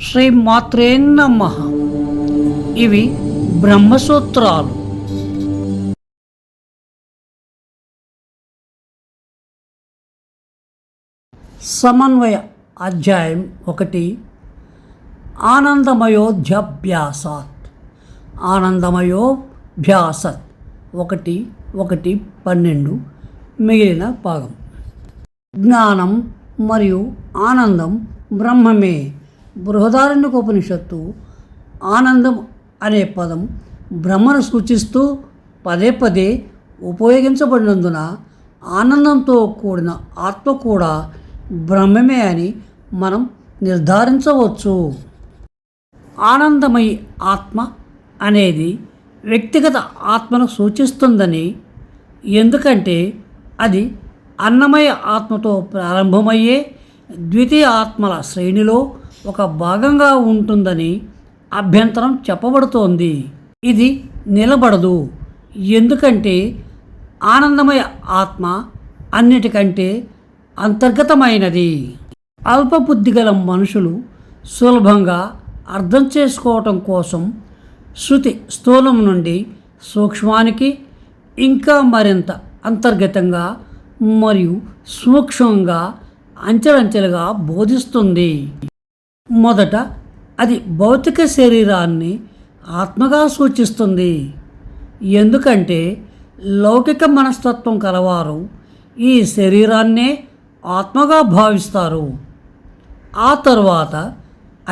శ్రీ మాత్రే నమః. ఇవి బ్రహ్మసూత్రాలు. సమన్వయ అధ్యాయం 1. ఆనందమయోధ్యాభ్యాసాత్. ఆనందమయోభ్యాసత్ 1:1-12 మిగిలిన భాగం. జ్ఞానం మరియు ఆనందం బ్రహ్మమే. బృహదారణ్యకోపనిషత్తు ఆనందం అనే పదం బ్రహ్మను సూచిస్తూ పదే పదే ఉపయోగించబడినందున ఆనందంతో కూడిన ఆత్మ కూడా బ్రహ్మమే అని మనం నిర్ధారించవచ్చు. ఆనందమయి ఆత్మ అనేది వ్యక్తిగత ఆత్మను సూచిస్తుందని, ఎందుకంటే అది అన్నమయ ఆత్మతో ప్రారంభమయ్యే ద్వితీయ ఆత్మల శ్రేణిలో ఒక భాగంగా ఉంటుందని అభ్యంతరం చెప్పబడుతోంది. ఇది నిలబడదు, ఎందుకంటే ఆనందమయ ఆత్మ అన్నిటికంటే అంతర్గతమైనది. అల్పబుద్ధిగల మనుషులు సులభంగా అర్థం చేసుకోవటం కోసం శృతి స్థూలం నుండి సూక్ష్మానికి ఇంకా మరింత అంతర్గతంగా మరియు సూక్ష్మంగా అంచెలంచెలుగా బోధిస్తుంది. మొదట అది భౌతిక శరీరాన్ని ఆత్మగా సూచిస్తుంది, ఎందుకంటే లౌకిక మనస్తత్వం కలవారు ఈ శరీరాన్నే ఆత్మగా భావిస్తారు. ఆ తరువాత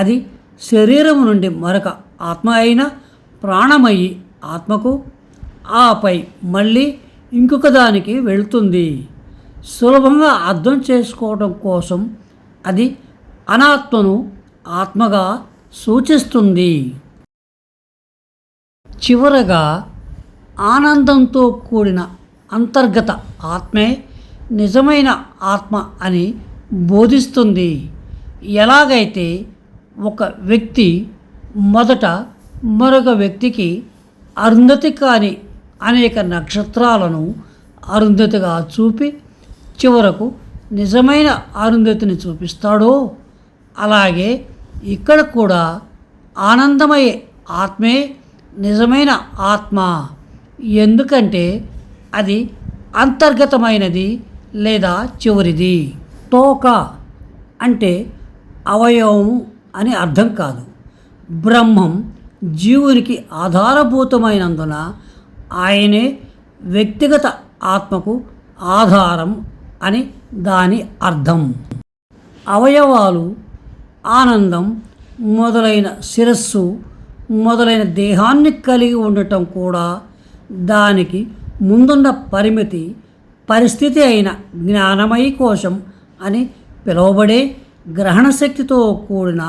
అది శరీరం నుండి మరొక ఆత్మ అయిన ప్రాణమయి ఆత్మకు, ఆపై మళ్ళీ ఇంకొక దానికి వెళ్తుంది. సులభంగా అర్థం చేసుకోవడం కోసం అది అనాత్మను ఆత్మగా సూచిస్తుంది. చివరగా ఆనందంతో కూడిన అంతర్గత ఆత్మే నిజమైన ఆత్మ అని బోధిస్తుంది. ఎలాగైతే ఒక వ్యక్తి మొదట మరొక వ్యక్తికి అరుంధతి కాని అనేక నక్షత్రాలను అరుంధతిగా చూపి చివరకు నిజమైన అరుంధతిని చూపిస్తాడో, అలాగే ఇక్కడ కూడా ఆనందమయ ఆత్మే నిజమైన ఆత్మ, ఎందుకంటే అది అంతర్గతమైనది లేదా చివరిది. తోక అంటే అవయవం అని అర్థం కాదు. బ్రహ్మం జీవునికి ఆధారభూతమైనందున ఆయనే వ్యక్తిగత ఆత్మకు ఆధారం అని దాని అర్థం. అవయవాలు, ఆనందం మొదలైన శిరస్సు మొదలైన దేహాన్ని కలిగి ఉండటం కూడా దానికి ముందున్న పరిస్థితి అయిన జ్ఞానమయ కోశం అని పిలువబడే గ్రహణశక్తితో కూడిన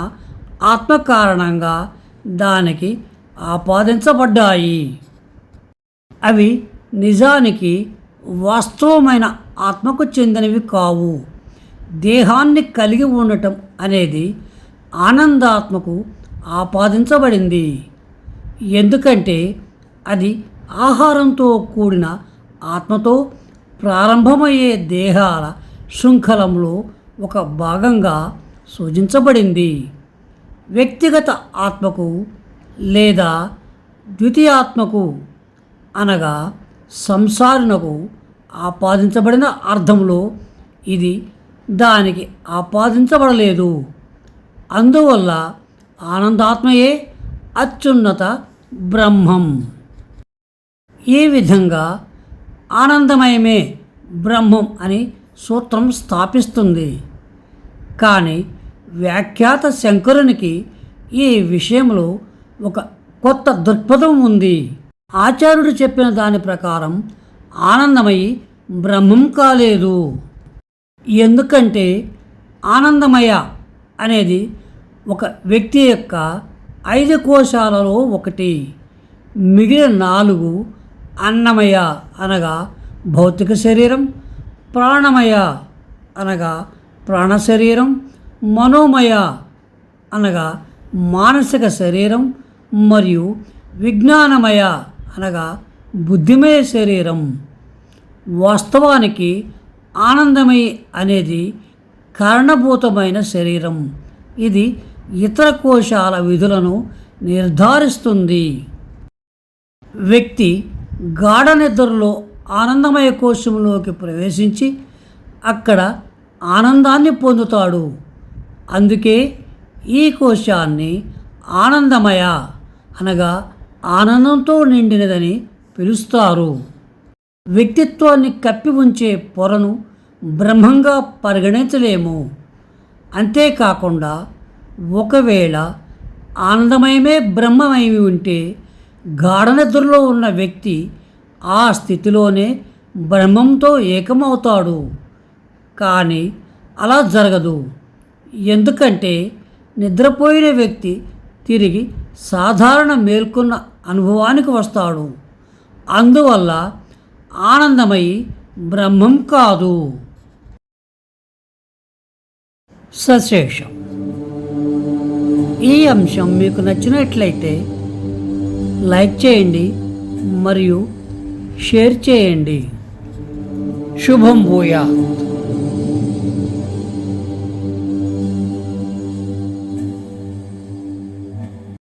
ఆత్మ కారణంగా దానికి ఆపాదించబడ్డాయి. అవి నిజానికి వాస్తవమైన ఆత్మకు చెందినవి కావు. దేహాన్ని కలిగి ఉండటం అనేది ఆనందాత్మకు ఆపాదించబడింది, ఎందుకంటే అది ఆహారంతో కూడిన ఆత్మతో ప్రారంభమయ్యే దేహాల శృంఖలంలో ఒక భాగంగా సూచించబడింది. వ్యక్తిగత ఆత్మకు లేదా ద్వితీయాత్మకు అనగా సంసారునకు ఆపాదించబడిన అర్థంలో ఇది దానికి ఆపాదించబడలేదు. అందువల్ల ఆనందాత్మయే అత్యున్నత బ్రహ్మం. ఈ విధంగా ఆనందమయమే బ్రహ్మం అని సూత్రం స్థాపిస్తుంది. కానీ వ్యాఖ్యాత శంకరునికి ఈ విషయంలో ఒక కొత్త దృక్పథం ఉంది. ఆచార్యుడు చెప్పిన దాని ప్రకారం ఆనందమయి బ్రహ్మం కాలేదు, ఎందుకంటే ఆనందమయ అనేది ఒక వ్యక్తి యొక్క 5 కోశాలలో ఒకటి. మిగిలిన 4 అన్నమయ అనగా భౌతిక శరీరం, ప్రాణమయ అనగా ప్రాణ శరీరం, మనోమయ అనగా మానసిక శరీరం మరియు విజ్ఞానమయ అనగా బుద్ధిమయ శరీరం. వాస్తవానికి ఆనందమయ అనేది కారణభూతమైన శరీరం. ఇది ఇతర కోశాల విధులను నిర్ధారిస్తుంది. వ్యక్తి గాఢ నిద్రలో ఆనందమయ కోశంలోకి ప్రవేశించి అక్కడ ఆనందాన్ని పొందుతాడు. అందుకే ఈ కోశాన్ని ఆనందమయ అనగా ఆనందంతో నిండినదని పిలుస్తారు. వ్యక్తిత్వాన్ని కప్పి ఉంచే పొరను బ్రహ్మంగా పరిగణించలేము. అంతేకాకుండా ఒకవేళ ఆనందమయమే బ్రహ్మమై ఉంటే గాఢ నిద్రలో ఉన్న వ్యక్తి ఆ స్థితిలోనే బ్రహ్మంతో ఏకమవుతాడు. కానీ అలా జరగదు. ఎందుకంటే నిద్రపోయిన వ్యక్తి తిరిగి సాధారణ మేల్కొన్న అనుభవానికి వస్తాడు. అందువల్ల ఆనందమయి బ్రహ్మం కాదు. సశేషం. ఈ అంశం మీకు నచ్చినట్లయితే లైక్ చేయండి మరియు షేర్ చేయండి. శుభం భూయాత్.